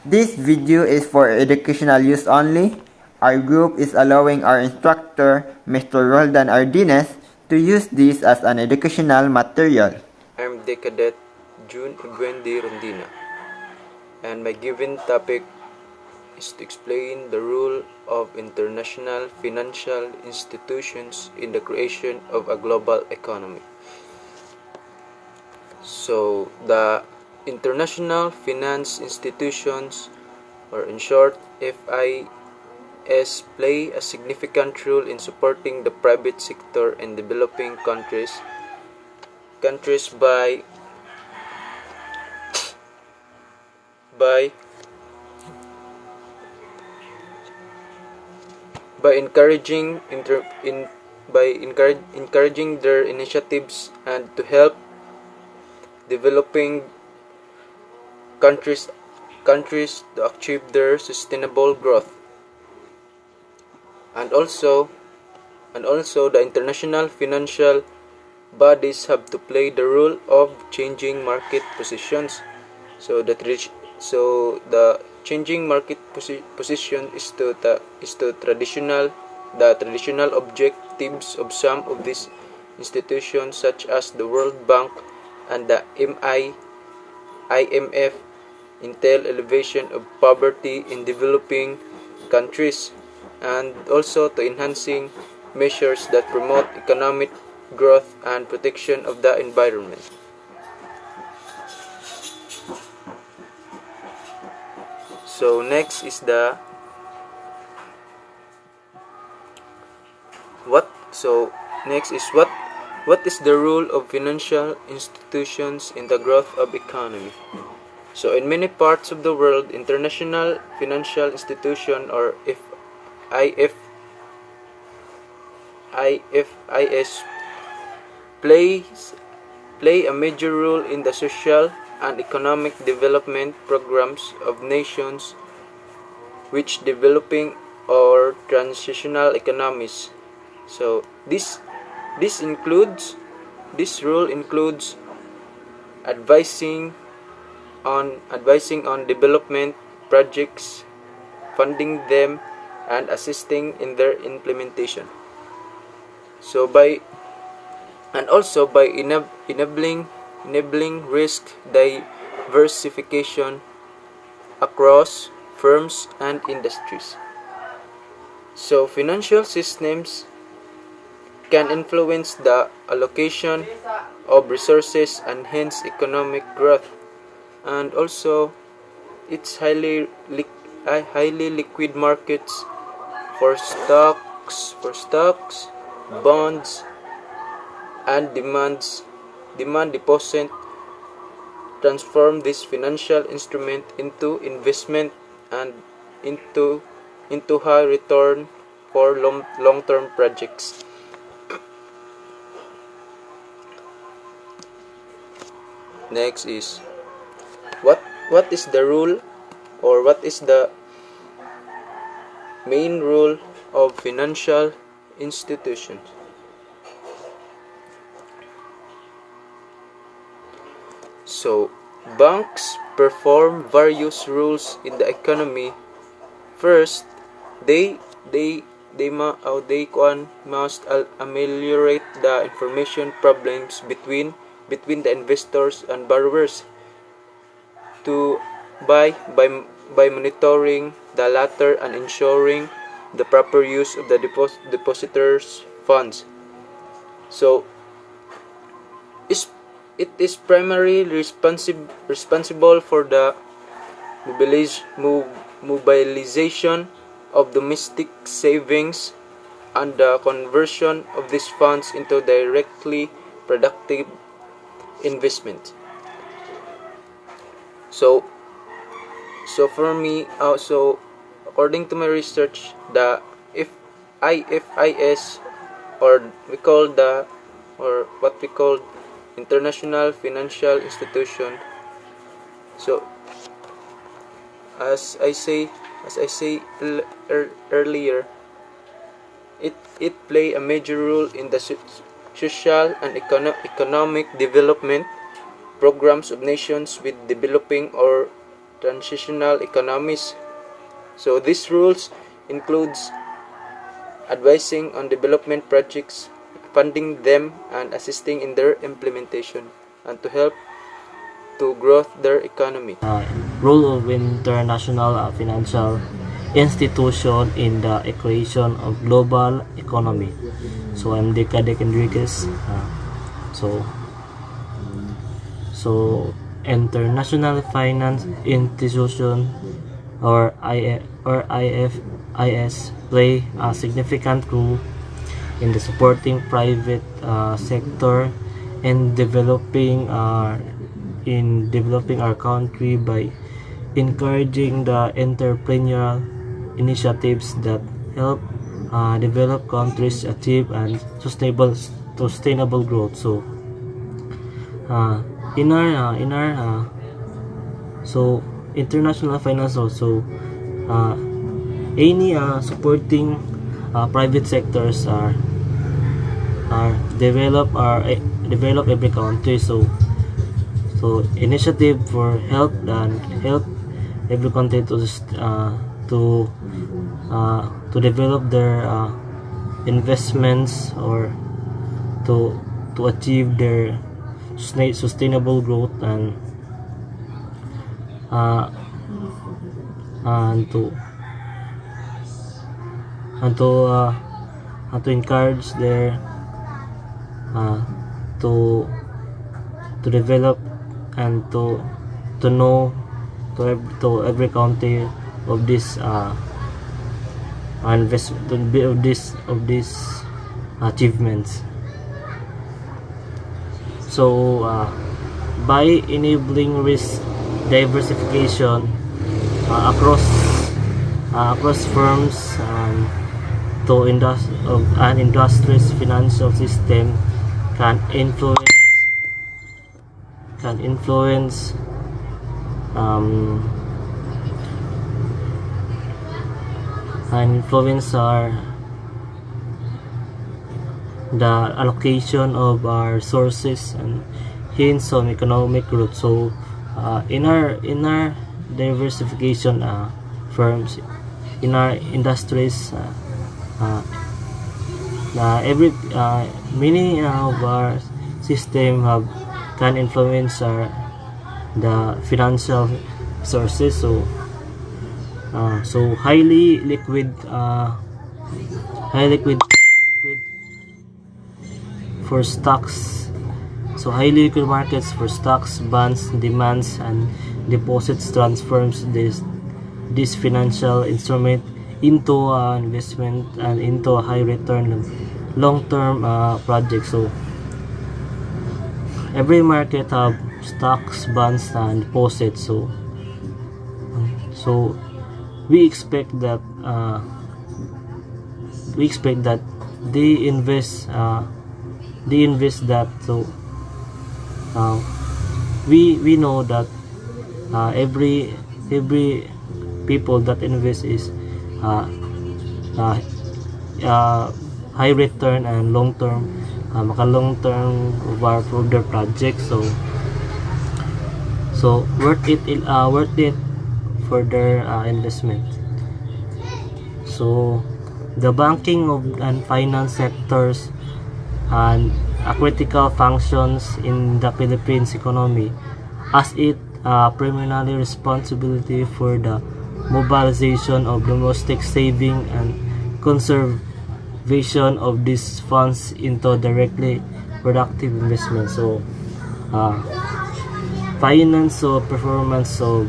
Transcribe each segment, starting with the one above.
This video is for educational use only. Our group is allowing our instructor, Mr. Roldan Ardines, to use this as an educational material. I'm the cadet June Igwendi Rondina, and my given topic is to explain the role of international financial institutions in the creation of a global economy. So, the international finance institutions, or in short, FIS, play a significant role in supporting the private sector in developing countries by by encouraging encouraging their initiatives and to help developing countries to achieve their sustainable growth. And also the international financial bodies have to play the role of changing market positions. So the changing market position is to the traditional objectives of some of these institutions, such as the World Bank and the IMF, entail elevation of poverty in developing countries, and also to enhancing measures that promote economic growth and protection of the environment. So next is the what is the role of financial institutions in the growth of economy? So in many parts of the world, international financial institution, or IFIS, play a major role in the social and economic development programs of nations which developing or transitional economies. So this role includes advising on development projects, funding them, and assisting in their implementation. So by enabling risk diversification across firms and industries. So financial systems can influence the allocation of resources and hence economic growth, and also its highly liquid markets for stocks, bonds, and demand deposit transform this financial instrument into investment and into high return for long-term projects. Next is what is the rule, or what is the main role of financial institutions? So banks perform various roles in the economy. First, they must ameliorate the information problems between the investors and borrowers by monitoring the latter and ensuring the proper use of the depositors' funds. So it is primarily responsible for the mobilization of domestic savings and the conversion of these funds into directly productive investment. So for me, also according to my research, the IFIS, or what we call international financial institution. So as I say earlier, it play a major role in the social and economic development programs of nations with developing or transitional economies. So these rules includes advising on development projects, funding them, and assisting in their implementation, and to help to growth their economy. Role of international financial institution in the equation of global economy. So I'm Decadec Enriquez. So international finance institution or IFIS play a significant role in the supporting private sector and developing our country by encouraging the entrepreneurial initiatives that help develop countries achieve and sustainable growth. So so international finance also any supporting private sectors are develop every country. So initiative for help every country to develop their investments or to achieve their sustainable growth and to encourage their to develop and to know to every country of this of these achievements. So by enabling risk diversification across firms to an industry's financial system can influence the allocation of our sources and hence on economic growth. So in our diversification firms, in our industries, many of our system can influence the financial sources. So highly liquid for stocks. So highly liquid markets for stocks, bonds, demands, and deposits transforms this financial instrument into investment and into a high return long-term project. So every market have stocks, bonds, and deposits. So we expect that they invest that. So we know that every people that invest is high return and long term for their project. So worth it for their investment. So the banking and finance sectors and critical functions in the Philippines economy, as it primarily responsibility for the mobilization of domestic saving and conservation of these funds into directly productive investment. So finance or performance of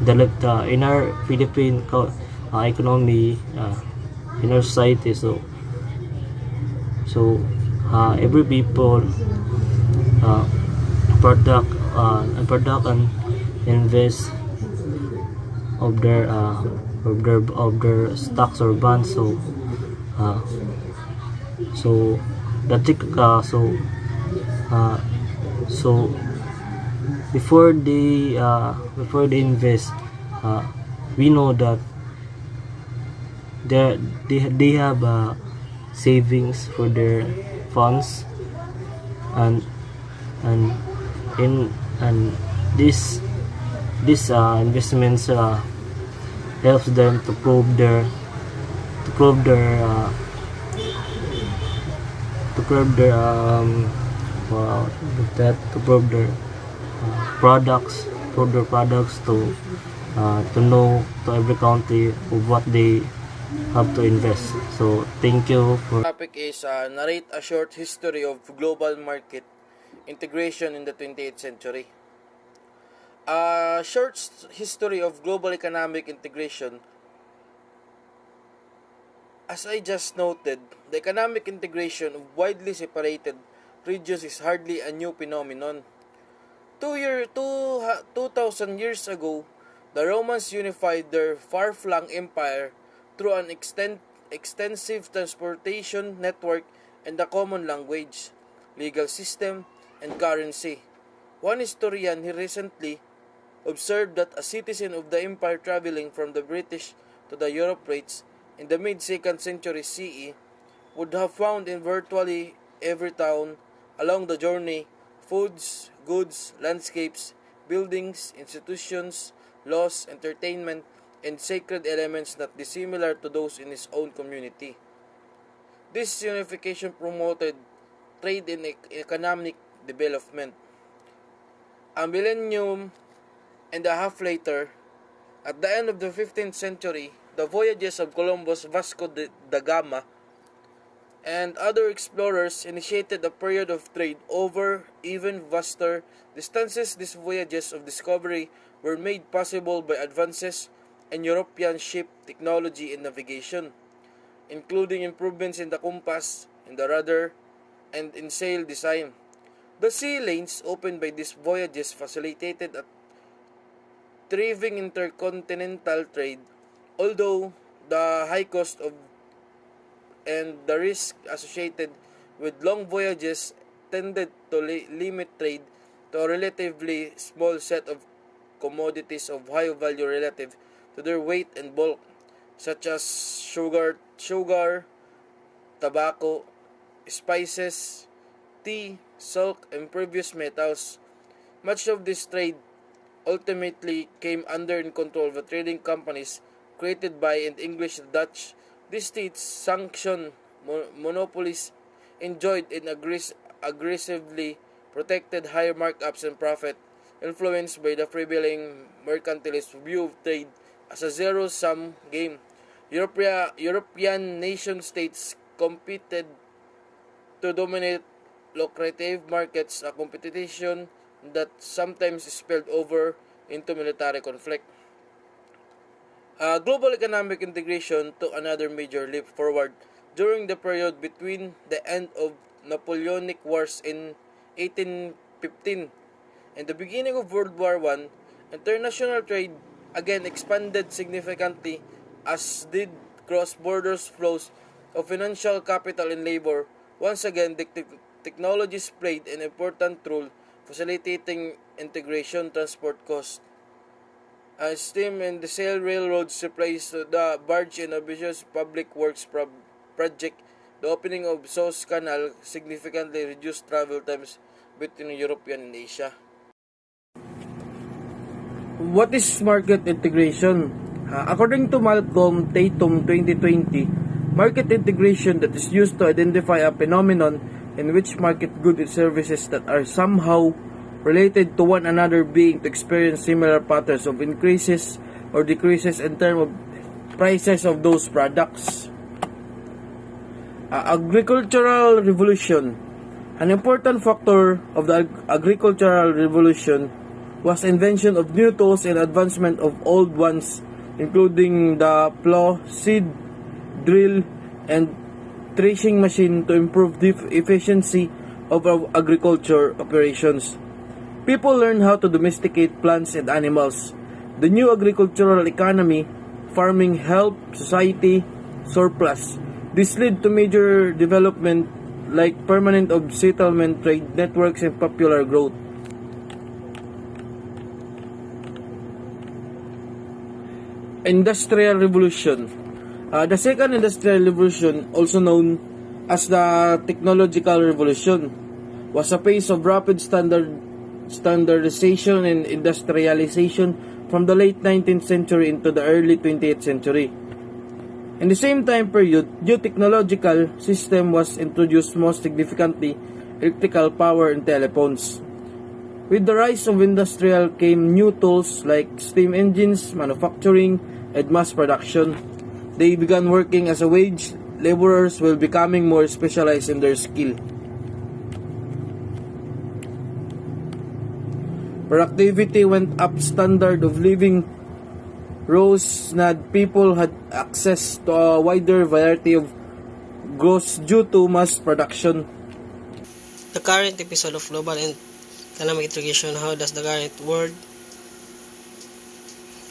in our Philippine economy, in our society. So every people product and invest of their stocks or bonds. So before they invest, we know that they have savings for their funds, and these investments helps them to prove their to prove their uh, to prove their to prove their products to know to every country of what they have to invest. So thank you for Topic is narrate a short history of global market integration in the 28th century. A short history of global economic integration. As I just noted, the economic integration of widely separated regions is hardly a new phenomenon. 2,000 years ago, the Romans unified their far-flung empire through an extensive transportation network and a common language, legal system, and currency. One historian recently observed that a citizen of the empire traveling from the British to the Europe rates in the mid-2nd century CE would have found in virtually every town along the journey foods, goods, landscapes, buildings, institutions, laws, entertainment, and sacred elements not dissimilar to those in his own community. This unification promoted trade and economic development. A millennium and a half later, at the end of the 15th century, the voyages of Columbus, Vasco da Gama, and other explorers initiated a period of trade over even vaster distances. These voyages of discovery were made possible by advances in European ship technology and navigation, including improvements in the compass, in the rudder, and in sail design. The sea lanes opened by these voyages facilitated a thriving intercontinental trade, although the high cost of and the risk associated with long voyages tended to limit trade to a relatively small set of commodities of high value relative to their weight and bulk, such as sugar, tobacco, spices, tea, silk, and precious metals. Much of this trade ultimately came under the control of the trading companies created by and English Dutch. These states sanctioned monopolies enjoyed and aggressively protected higher markups and profit, influenced by the prevailing mercantilist view of trade as a zero-sum game. European nation-states competed to dominate lucrative markets, a competition that sometimes spilled over into military conflict. Global economic integration took another major leap forward during the period between the end of Napoleonic Wars in 1815 and the beginning of World War I. International trade again expanded significantly, as did cross-border flows of financial capital and labor. Once again, technologies played an important role facilitating integration. Transport costs. Steam and the sail railroads replaced the barge and ambitious public works project. The opening of Suez Canal significantly reduced travel times between Europe and Asia. What is market integration? According to Malcolm Tatum 2020, market integration that is used to identify a phenomenon in which market goods and services that are somehow related to one another being to experience similar patterns of increases or decreases in terms of prices of those products. Agricultural revolution. An important factor of the agricultural revolution was invention of new tools and advancement of old ones, including the plow, seed, drill, and threshing machine to improve the efficiency of our agriculture operations. People learned how to domesticate plants and animals. The new agricultural economy, farming helped society surplus. This led to major development like permanent of settlement, trade networks, and popular growth. Industrial Revolution. The second Industrial Revolution, also known as the Technological Revolution, was a phase of rapid standardization and industrialization from the late 19th century into the early 20th century. In the same time period, new technological system was introduced, most significantly electrical power in telephones. With the rise of industrial came new tools like steam engines, manufacturing, and mass production. They began working as a wage laborers while becoming more specialized in their skill. Productivity went up, standard of living rose, and people had access to a wider variety of goods due to mass production. The current episode of Global Economic Integration, how does the current world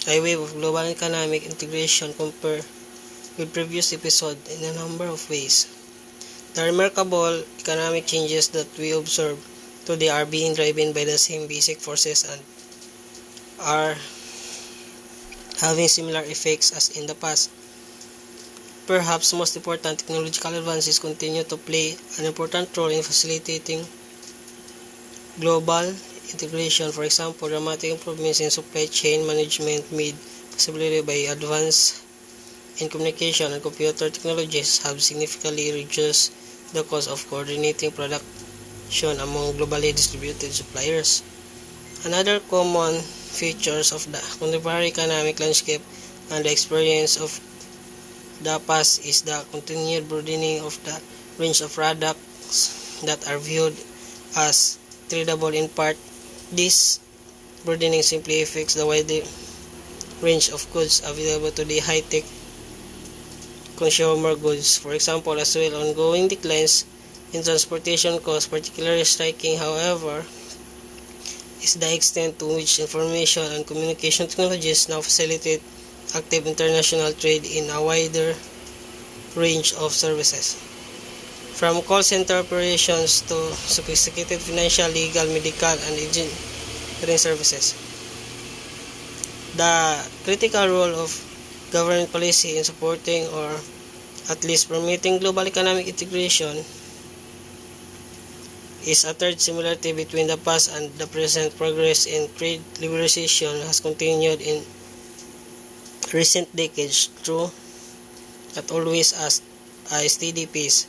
wave of global economic integration compare with previous episode in a number of ways. The remarkable economic changes that we observe today are being driven by the same basic forces and are having similar effects as in the past. Perhaps most important, technological advances continue to play an important role in facilitating global integration. For example, dramatic improvements in supply chain management made possible by advances in communication and computer technologies have significantly reduced the cost of coordinating production among globally distributed suppliers. Another common features of the contemporary economic landscape and the experience of the past is the continued broadening of the range of products that are viewed as tradable. In part, this broadening simply affects the wide range of goods available to the high-tech consumer goods. For example, as well, ongoing declines in transportation costs, particularly striking, however, is the extent to which information and communication technologies now facilitate active international trade in a wider range of services. From call center operations to sophisticated financial, legal, medical, and engineering services. The critical role of government policy in supporting or at least promoting global economic integration is a third similarity between the past and the present. Progress in trade liberalization has continued in recent decades through not always as a steady pace.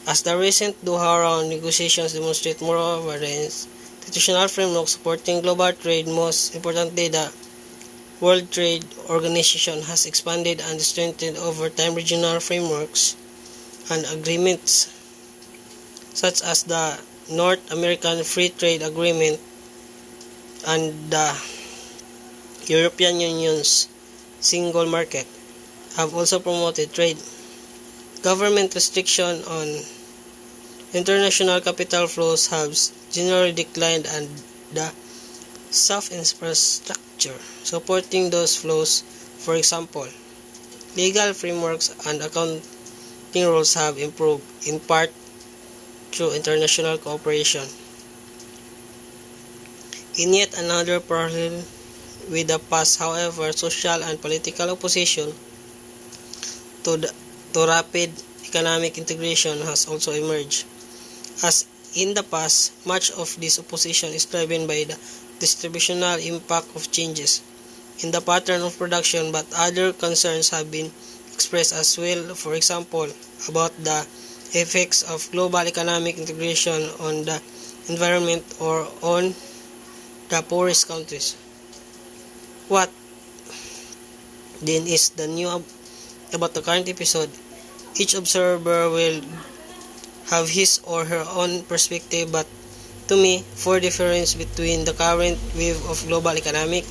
As the recent Doha Round negotiations demonstrate, moreover, the institutional framework supporting global trade, most importantly the World Trade Organization, has expanded and strengthened over time. Regional frameworks and agreements such as the North American Free Trade Agreement and the European Union's Single Market have also promoted trade. Government restriction on international capital flows have generally declined, and the soft infrastructure supporting those flows, for example, legal frameworks and accounting rules, have improved, in part through international cooperation. In yet another parallel with the past, however, social and political opposition to rapid economic integration has also emerged. As in the past, much of this opposition is driven by the distributional impact of changes in the pattern of production, but other concerns have been expressed as well, for example, about the effects of global economic integration on the environment or on the poorest countries. What then is the new about the current episode? Each observer will have his or her own perspective, but to me, for difference between the current wave of global economic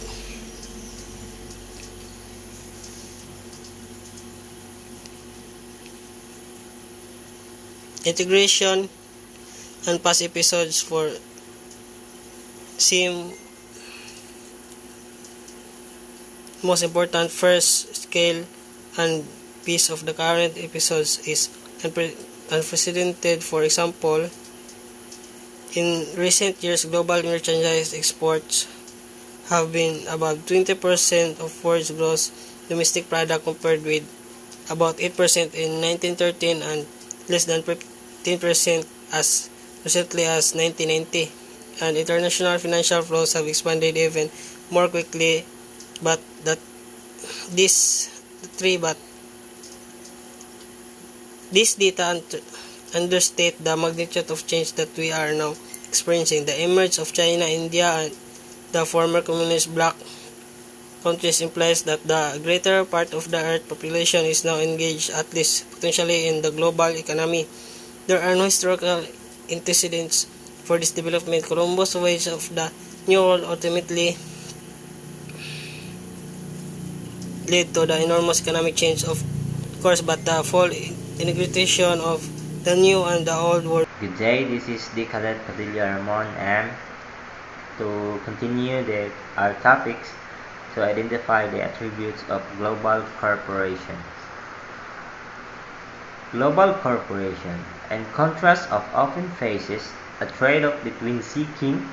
integration and past episodes for seem most important. First scale and piece of the current episodes is unprecedented. For example, in recent years, global merchandise exports have been above 20% of world's gross domestic product, compared with about 8% in 1913 and less than 15% as recently as 1990. and international financial flows have expanded even more quickly, but that this three but this data understate the magnitude of change that we are now experiencing. The emergence of China, India, and the former communist bloc countries implies that the greater part of the Earth population is now engaged, at least potentially, in the global economy. There are no historical antecedents for this development. Columbus' voyage of the New World ultimately led to the enormous economic change, of course, but the full integration of the new and the old world. Good day, this is the Cadet Padilla Ramon M. To continue our topics, to identify the attributes of global corporations. Global corporation, in contrast, often faces a trade-off between seeking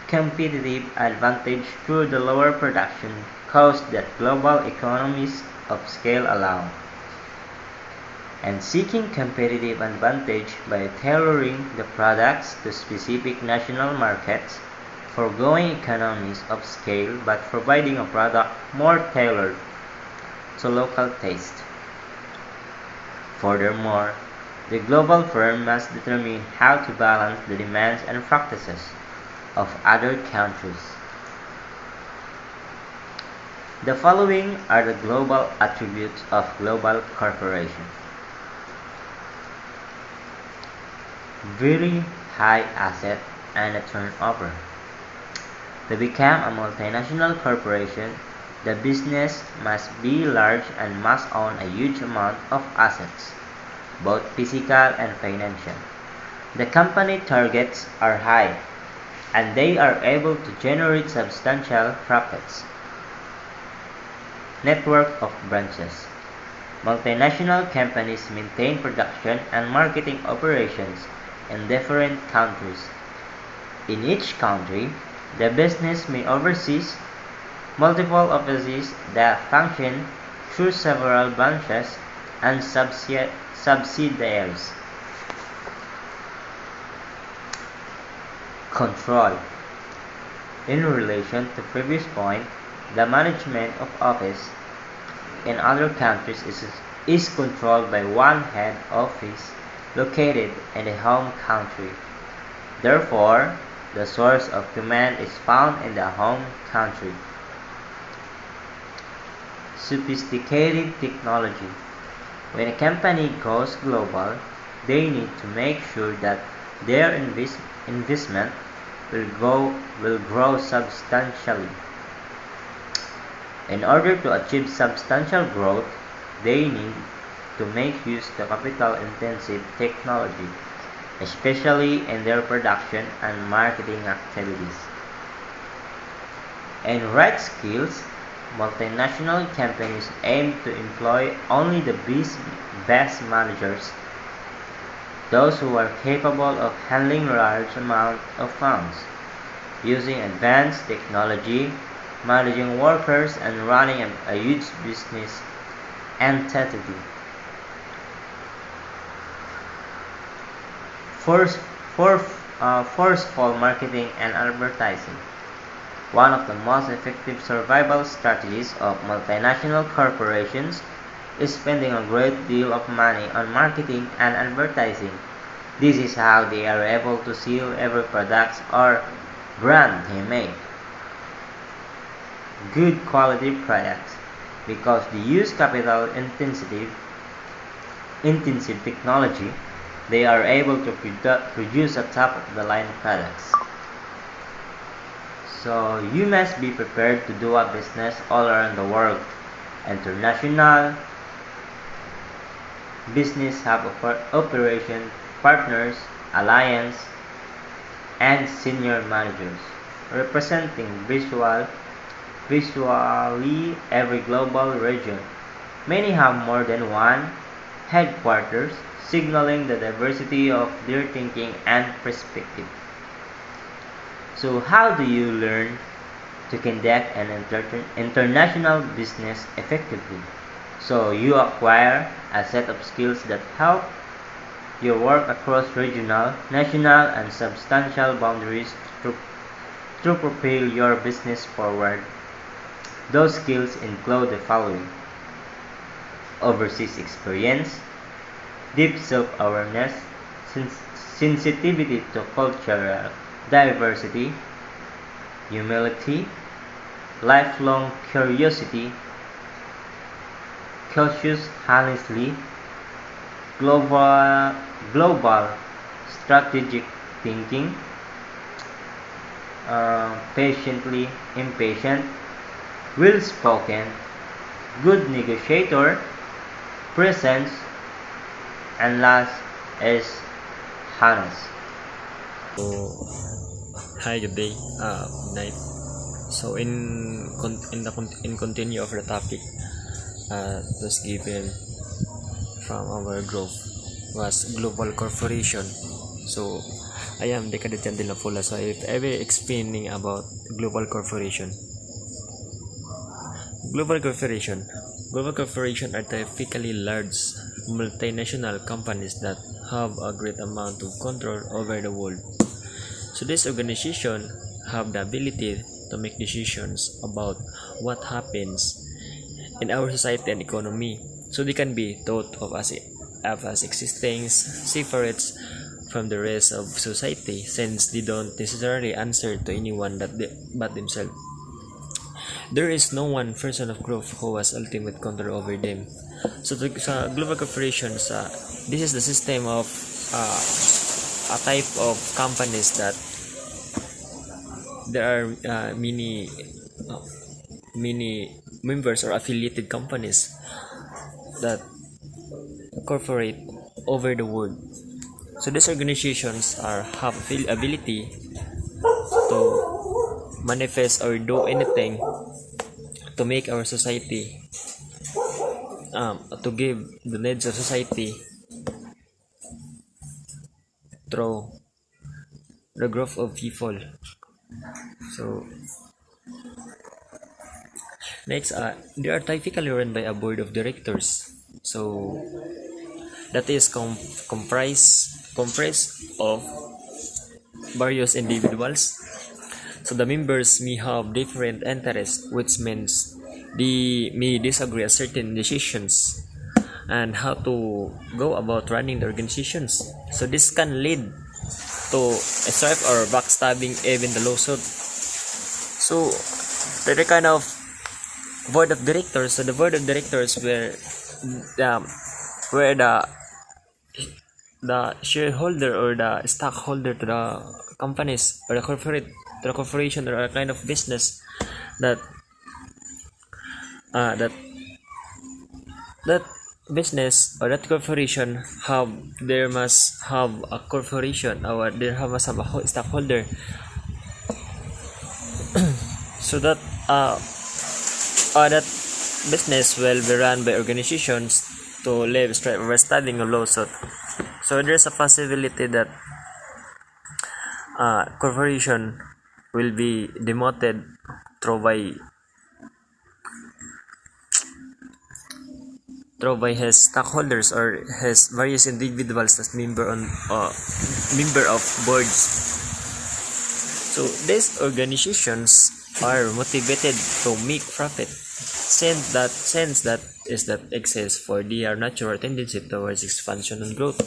competitive advantage through the lower production costs that global economies of scale allow, and seeking competitive advantage by tailoring the products to specific national markets, foregoing economies of scale but providing a product more tailored to local taste. Furthermore, the global firm must determine how to balance the demands and practices of other countries. The following are the global attributes of global corporation. Very high asset and turnover. To become a multinational corporation, the business must be large and must own a huge amount of assets, both physical and financial. The company targets are high, and they are able to generate substantial profits. Network of branches. Multinational companies maintain production and marketing operations in different countries. In each country, the business may oversee multiple offices that function through several branches and subsidiaries. Control. In relation to previous point, the management of office in other countries is controlled by one head office located in the home country. Therefore, the source of command is found in the home country. Sophisticated technology. When a company goes global, they need to make sure that their investment will grow substantially. In order to achieve substantial growth, they need to make use of capital-intensive technology, especially in their production and marketing activities. In right skills, multinational companies aim to employ only the best managers, those who are capable of handling large amounts of funds, using advanced technology, managing workers, and running a huge business entity. Forceful marketing and advertising. One of the most effective survival strategies of multinational corporations is spending a great deal of money on marketing and advertising. This is how they are able to sell every product or brand they make. Good quality products. Because they use capital intensive technology, they are able to produce a top-of-the-line products. So you must be prepared to do a business all around the world. International business have operation partners, alliance, and senior managers, representing visually every global region. Many have more than one headquarters, signaling the diversity of their thinking and perspective. So how do you learn to conduct an international business effectively? So you acquire a set of skills that help You work across regional, national, and substantial boundaries to propel your business forward. Those skills include the following: overseas experience, deep self-awareness, sensitivity to cultural diversity, humility, lifelong curiosity, cautious honesty, global strategic thinking, patiently impatient, well spoken, good negotiator, presence, and last is honest. Hi, good day. Night. So in continue of the topic was given from our group was global corporation. So I am Decadent de la Fola. So I will explaining about global corporation. Global corporation. Global corporation are typically large multinational companies that have a great amount of control over the world. So this organization have the ability to make decisions about what happens in our society and economy. So they can be thought of as existing separate from the rest of society, since they don't necessarily answer to anyone but themselves. There is no one person of group who has ultimate control over them. So sa global corporations, this is the system of a type of companies that there are many members or affiliated companies that corporate over the world. So these organizations have ability to manifest or do anything to make our society to give the needs of society through the growth of people. So next, they are typically run by a board of directors. So that is comprised of various individuals. So the members may have different interests, which means they may disagree on certain decisions and how to go about running the organizations. So this can lead to a strife or backstabbing, even the lawsuit. So they're kind of board of directors. So the board of directors where the shareholder or the stockholder to the companies or the corporation or a kind of business that that business or that corporation there must have a corporation or must have a stockholder so that that business will be run by organizations to live straight over studying a lawsuit. So there's a possibility that corporation will be demoted through by his stockholders or his various individuals as member of boards. So these organizations are motivated to make profit, since that exists for their natural tendency towards expansion and growth.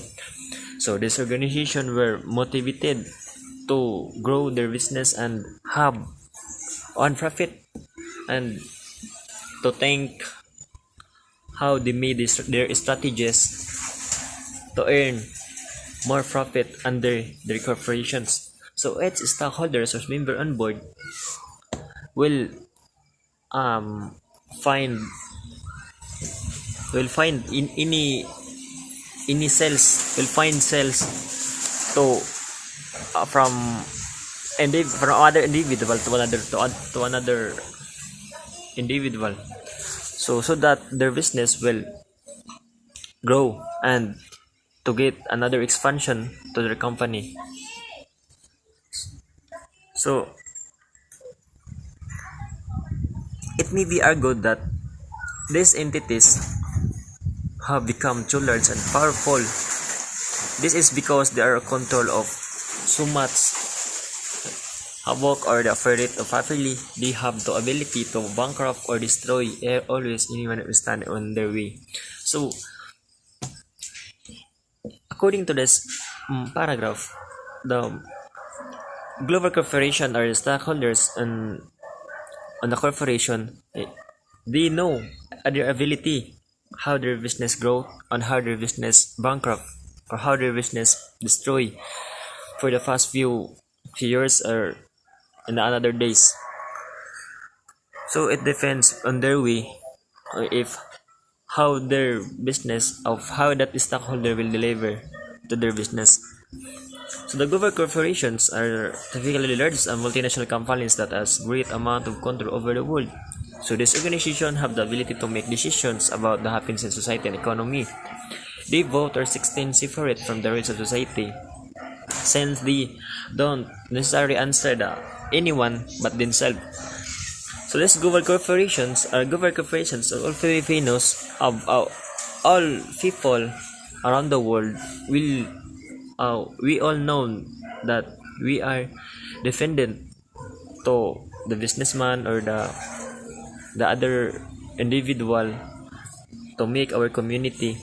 So these organizations were motivated to grow their business and have on profit, and to think how they made their strategies to earn more profit under their corporations. So each stockholders or member on board will find in any sales to from other individual to another individual, so that their business will grow and to get another expansion to their company. So it may be argued that these entities have become too large and powerful This is because they are control of so much havoc or the rate of family. They have the ability to bankrupt or destroy always anyone who stand on their way. So, according to this paragraph, the global corporation or the stockholders on the corporation, they know their ability, how their business grow, and how their business bankrupt, or how their business destroy for the past few years or in the another days. So it depends on their way, or if how their business of how that stockholder will deliver to their business. So the global corporations are typically large and multinational companies that has great amount of control over the world. So these organizations have the ability to make decisions about the happiness in society and economy. They vote or 16 separate from the rest of society, since they don't necessarily answer anyone but themselves. So these global corporations are all Filipinos of all people around the world will we all know that we are dependent to the businessman or the other individual to make our community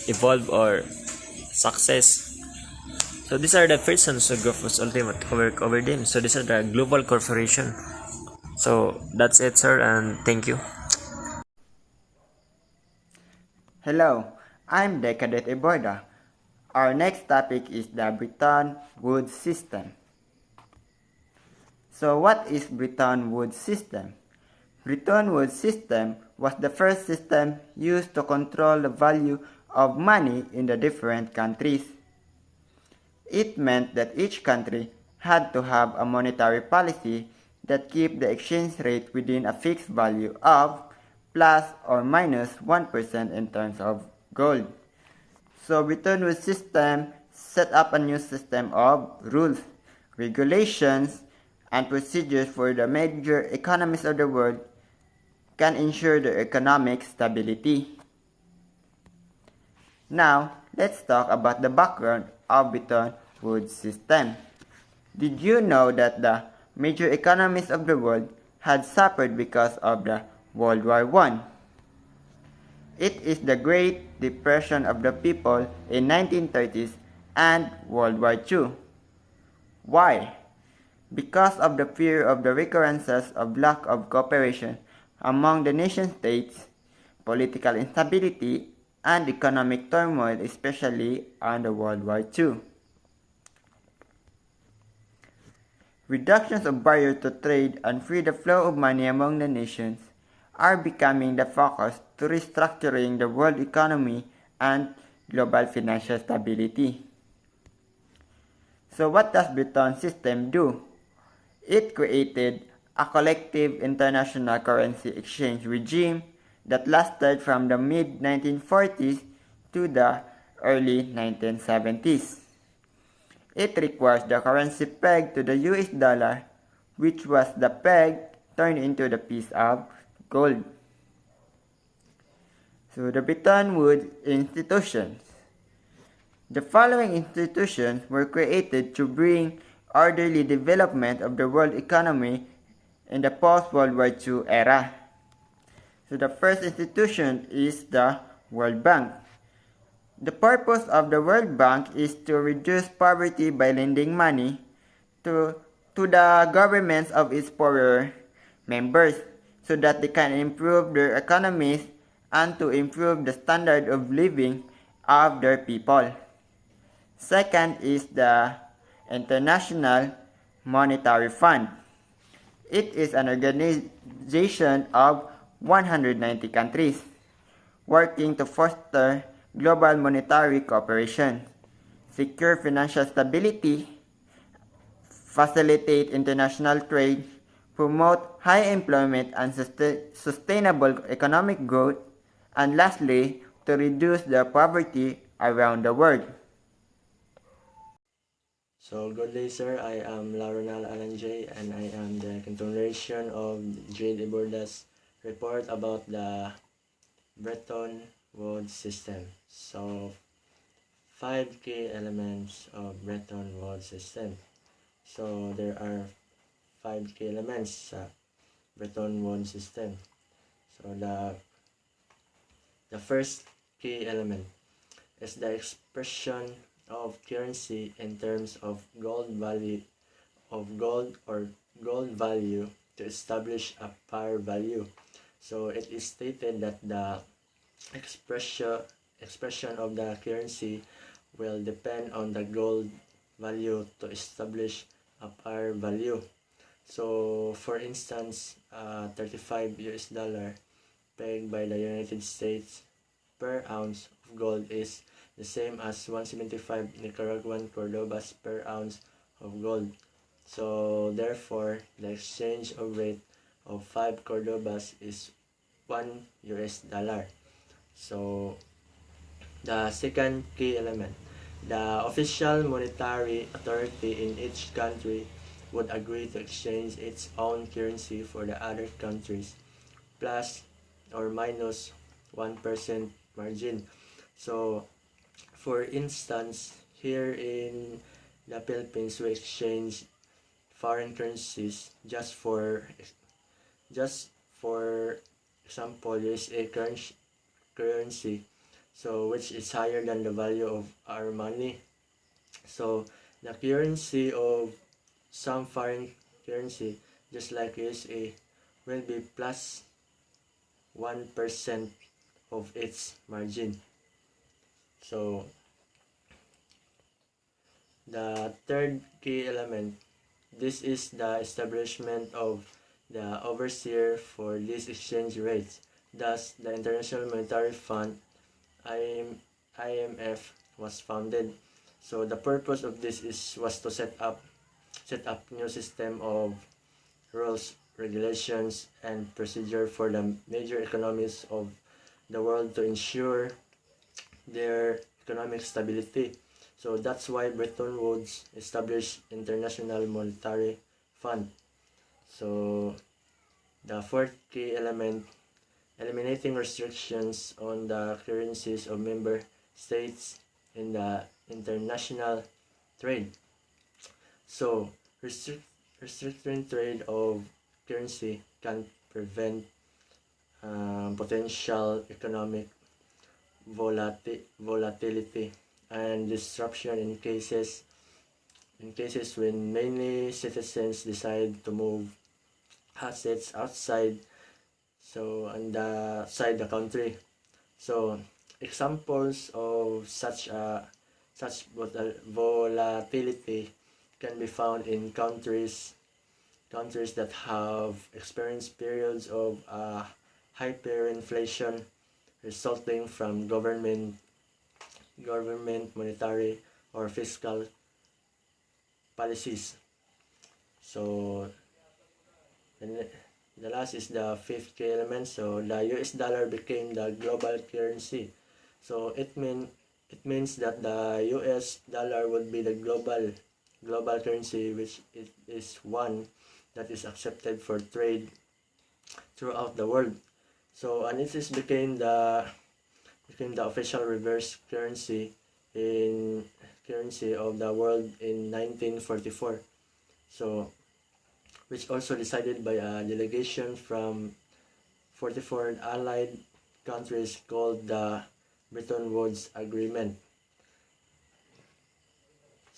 evolve or success. So these are the persons who go for ultimate over them. So these are the global corporation. So that's it, sir, and thank you. Hello, I'm Decadent Eboida. Our next topic is the Bretton Woods system. So what is Bretton Woods system? Bretton Woods system was the first system used to control the value of money in the different countries. It meant that each country had to have a monetary policy that kept the exchange rate within a fixed value of plus or minus 1% in terms of gold. So Bretton Woods system set up a new system of rules, regulations, and procedures for the major economies of the world can ensure their economic stability. Now, let's talk about the background of Bretton Woods system. Did you know that the major economies of the world had suffered because of the World War I? It is the Great Depression of the people in 1930s and World War II. Why? Because of the fear of the recurrences of lack of cooperation among the nation states, political instability, and economic turmoil, especially under World War II. Reductions of barriers to trade and free the flow of money among the nations are becoming the focus to restructuring the world economy and global financial stability. So what does Bretton system do? It created a collective international currency exchange regime that lasted from the mid-1940s to the early 1970s. It requires the currency pegged to the US dollar, which was the peg turned into the piece of gold. So the Bretton Woods institutions. The following institutions were created to bring orderly development of the world economy in the post-World War II era. So the first institution is the World Bank. The purpose of the World Bank is to reduce poverty by lending money to the governments of its poorer members so that they can improve their economies and to improve the standard of living of their people. Second is the International Monetary Fund. It is an organization of 190 countries working to foster global monetary cooperation, secure financial stability, facilitate international trade, promote high employment and sustainable economic growth, and lastly, to reduce the poverty around the world. So, good day, sir. I am Laronal Alanjay, and I am the continuation of Jade Iborda's report about the Bretton Woods system. So, 5 key elements of Bretton Woods system. So, there are 5 key elements sa Bretton Woods system. So, the first key element is the expression of currency in terms of gold value or gold value to establish a par value. So it is stated that the expression of the currency will depend on the gold value to establish a par value. So for instance, 35 US dollar pegged by the United States per ounce of gold is the same as 175 Nicaraguan Cordobas per ounce of gold. So therefore, the exchange of rate of 5 Cordobas is 1 US dollar. So the second key element, the official monetary authority in each country would agree to exchange its own currency for the other countries plus or minus 1% margin. So for instance, here in the Philippines, we exchange foreign currencies just for example, USA currency, so which is higher than the value of our money. So the currency of some foreign currency, just like USA, will be plus 1% of its margin. So the third key element, this is the establishment of the overseer for these exchange rates. Thus, the International Monetary Fund (IMF) was founded. So the purpose of this was to set up new system of rules, regulations, and procedure for the major economies of the world to ensure their economic stability. So that's why Bretton Woods established International Monetary Fund. So the fourth key element, eliminating restrictions on the currencies of member states in the international trade. So restricting trade of currency can prevent potential economic volatility and disruption in cases when many citizens decide to move assets outside the country. So examples of such volatility can be found in countries that have experienced periods of hyperinflation resulting from government monetary or fiscal policies. So the last is the fifth key element. So the US dollar became the global currency. So it means that the US dollar would be the global currency, which it is one that is accepted for trade throughout the world. So and it is became the official reverse currency of the world in 1944. So which also decided by a delegation from 44 allied countries called the Bretton Woods Agreement.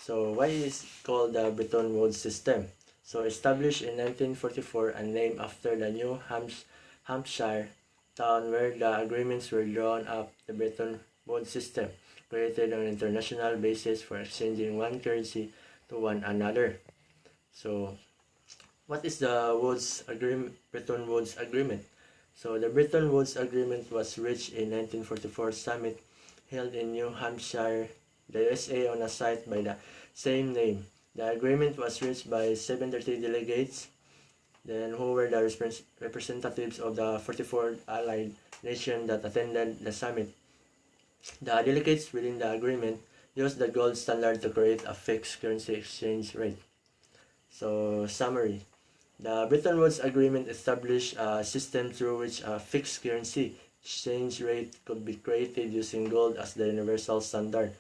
So why is it called the Bretton Woods system? So established in 1944 and named after the New Hampshire town where the agreements were drawn up, the Bretton Woods system created an international basis for exchanging one currency to one another. So what is the Bretton Woods Agreement? So the Bretton Woods Agreement was reached in 1944 summit held in New Hampshire, the USA on a site by the same name. The agreement was reached by 730 delegates, then who were the representatives of the 44 allied nations that attended the summit. The delegates within the agreement used the gold standard to create a fixed currency exchange rate. So summary. The Bretton Woods Agreement established a system through which a fixed currency exchange rate could be created using gold as the universal standard.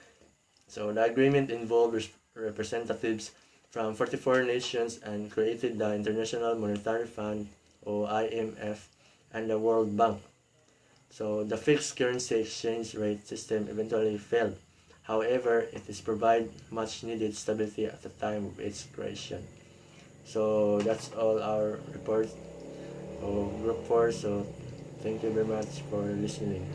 So the agreement involved representatives from 44 nations and created the International Monetary Fund, or IMF, and the World Bank. So the fixed currency exchange rate system eventually failed. However, it is provide much needed stability at the time of its creation. So that's all our report of Group 4. So thank you very much for listening.